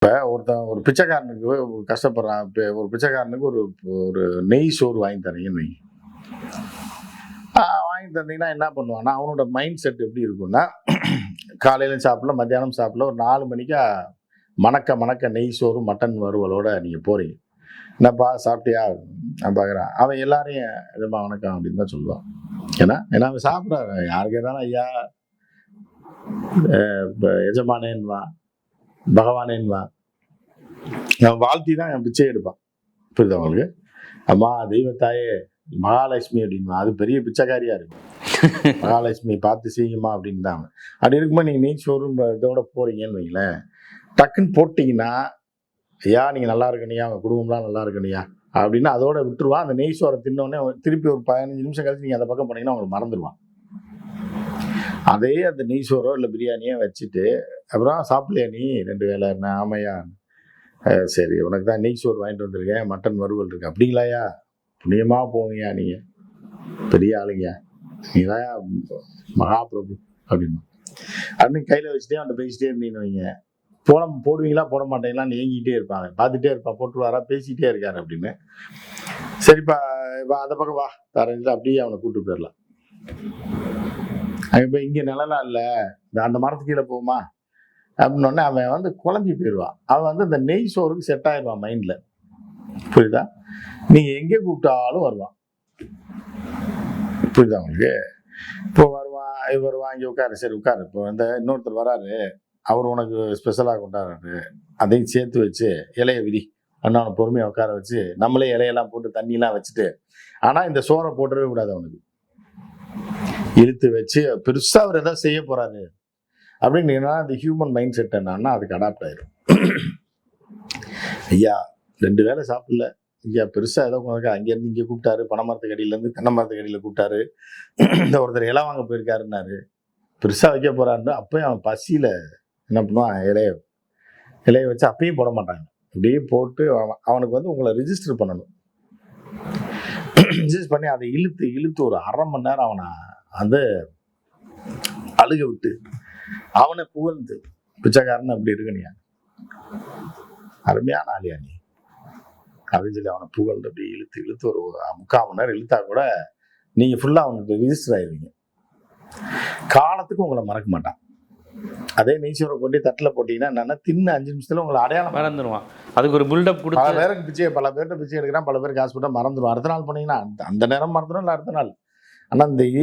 இப்போ ஒரு பிச்சைக்காரனுக்கு கஷ்டப்படுறான். இப்போ ஒரு பிச்சைக்காரனுக்கு ஒரு ஒரு நெய் சோறு வாங்கி தரீங்கன்னு வைங்க. வாங்கி தந்தீங்கன்னா என்ன பண்ணுவான்னா, அவனோட மைண்ட் செட் எப்படி இருக்கும்னா, காலையில சாப்பிடல, மத்தியானம் சாப்பிடல, ஒரு 4 மணிக்கா மணக்க மணக்க நெய் சோறு, மட்டன் வறுவலோட நீங்க போறீங்க. "என்னப்பா சாப்பிட்டியா?" நான் பார்க்குறேன். அவன் எல்லாரையும் "எஜமா வணக்கம்" அப்படின்னு தான் சொல்லுவான். ஏன்னா ஏன்னா அவன் சாப்பிட்றான். யாருக்கு கேட்டாலும் ஐயா, எஜமானேன்னுவான், பகவானேன்னுவான். அவன் வாழ்த்தி தான் என் பிச்சை எடுப்பான். புரியுதா உங்களுக்கு? அம்மா தெய்வத்தாயே மகாலட்சுமி அப்படின்வான். அது பெரிய பிச்சைக்காரியா இருக்கும். மகாலட்சுமி பார்த்து செய்யுமா அப்படின்னு தான் அவன். அப்படி இருக்கும்போது நீங்கள் நெய் சோறு இதோட போறீங்கன்னு வைங்களேன், டக்குன்னு போட்டிங்கன்னா, ஐயா நீங்கள் நல்லா இருக்கணியா, அவங்க குடும்பம்லாம் நல்லா இருக்கணியா அப்படின்னு அதோட விட்டுருவான். அந்த நெய் சோறை தின்னோடனே திருப்பி ஒரு 15 நிமிஷம் கழிச்சு நீங்கள் அந்த பக்கம் போனீங்கன்னா அவங்களுக்கு மறந்துடுவான். அதே அந்த நெய் சோறோ இல்லை பிரியாணியோ வச்சுட்டு, அப்புறம் சாப்பிடலையா நீ 2 வேளை? என்ன ஆமையா? சரி உனக்கு தான் நெய் சோறு வாங்கிட்டு வந்திருக்கேன், மட்டன் வறுவல் இருக்கு. அப்படிங்களாயா? புண்ணியமாக போவீங்க நீங்கள், பெரிய ஆளுங்க, நீ தான் மகாபிரபு அப்படின்னு அப்படின்னு கையில் வச்சுட்டே அவன் பேசிட்டே இருந்தீங்கன்னு வைங்க. போடுவீங்களா போட மாட்டீங்களான்னு ஏங்கிட்டே இருப்பாங்க. பார்த்துட்டே இருப்பான், போட்டுருவாரா, பேசிகிட்டே இருக்காரு அப்படின்னு. சரிப்பா வா அந்த பக்கம் வா தரேன்ட்டு அப்படியே அவனை கூப்பிட்டு போயிடலாம். அங்கே போய் இங்கே நிலலாம் இல்லை, அந்த மரத்துக்கு கீழே போகுமா அப்படின்னோடனே அவன் குழம்பி போயிடுவான். அவன் அந்த நெய் சோறுக்கு செட் ஆயிடுவான் மைண்டில். புரியுதா? நீங்கள் எங்கே கூப்பிட்டாலும் வருவான். புரியுதா உங்களுக்கு? இப்போ வருவான் இங்கே உட்காரு, சரி உட்காரு. இப்போ இன்னொருத்தர் வராரு, அவர் உனக்கு ஸ்பெஷலாக கொண்டாடுறாரு, அதையும் சேர்த்து வச்சு இலையை விரி அண்ணா அவனை பொறுமையாக உட்கார வச்சு, நம்மளே இலையெல்லாம் போட்டு தண்ணியெல்லாம் வச்சுட்டு, ஆனால் இந்த சோறை போட்டுறவே கூடாது. அவனுக்கு இழுத்து வச்சு பெருசாக அவர் எதாவது செய்ய போறாரு அப்படின்னு அந்த ஹியூமன் மைண்ட் செட் என்னன்னா அதுக்கு அடாப்ட் ஆயிடும். ஐயா 2 வேளை சாப்பிடல, ஐயா பெருசா ஏதோ அங்கேருந்து இங்கே கூப்பிட்டாரு, பனைமரத்துக்கு அடியிலேருந்து தென்னை மரத்துக்கு அடியில் கூப்பிட்டாரு, ஒருத்தர் இலை வாங்க போயிருக்காருன்னாரு, பெருசா வைக்க போறாருன்னு அப்பயும் அவன் பசியில என்ன பண்ணுவான், இலையை வச்சு அப்பயும் போட மாட்டாங்க. அப்படியே போட்டு அவனுக்கு உங்களை ரிஜிஸ்டர் பண்ணணும். ரிஜிஸ்டர் பண்ணி அதை இழுத்து ஒரு 1/2 மணி நேரம் அவனை அழுக விட்டு அவனை புகழ்ந்து, பிச்சைக்காரன் அப்படி இருக்கணியா, அருமையான ஆளியா நீ அப்படின்னு சொல்லி அவனை புகழ்ந்து அப்படி இழுத்து ஒரு 3/4 மணி நேரம் இழுத்தா கூட நீங்க ஃபுல்லா அவனுக்கு ரிஜிஸ்டர் ஆயிடுவீங்க. காலத்துக்கு உங்களை மறக்க மாட்டான். அதே நெய்ச்சோரை கொண்டு தட்டில் போட்டீங்கன்னா என்னன்னா, தின்னு 5 நிமிஷத்துல உங்களை அடையாளம் மறந்துடுவான். அதுக்கு ஒரு பில்டப் கொடுத்து பல பேர்கிட்ட பிச்சை எடுக்கிறான், பல பேருக்கு காசு போட்டால் மறந்துடுவான். அடுத்த நாள் போனீங்கன்னா அந்த நேரம் மறந்துடும், இல்லை அடுத்த நாள். ஆனால் இந்த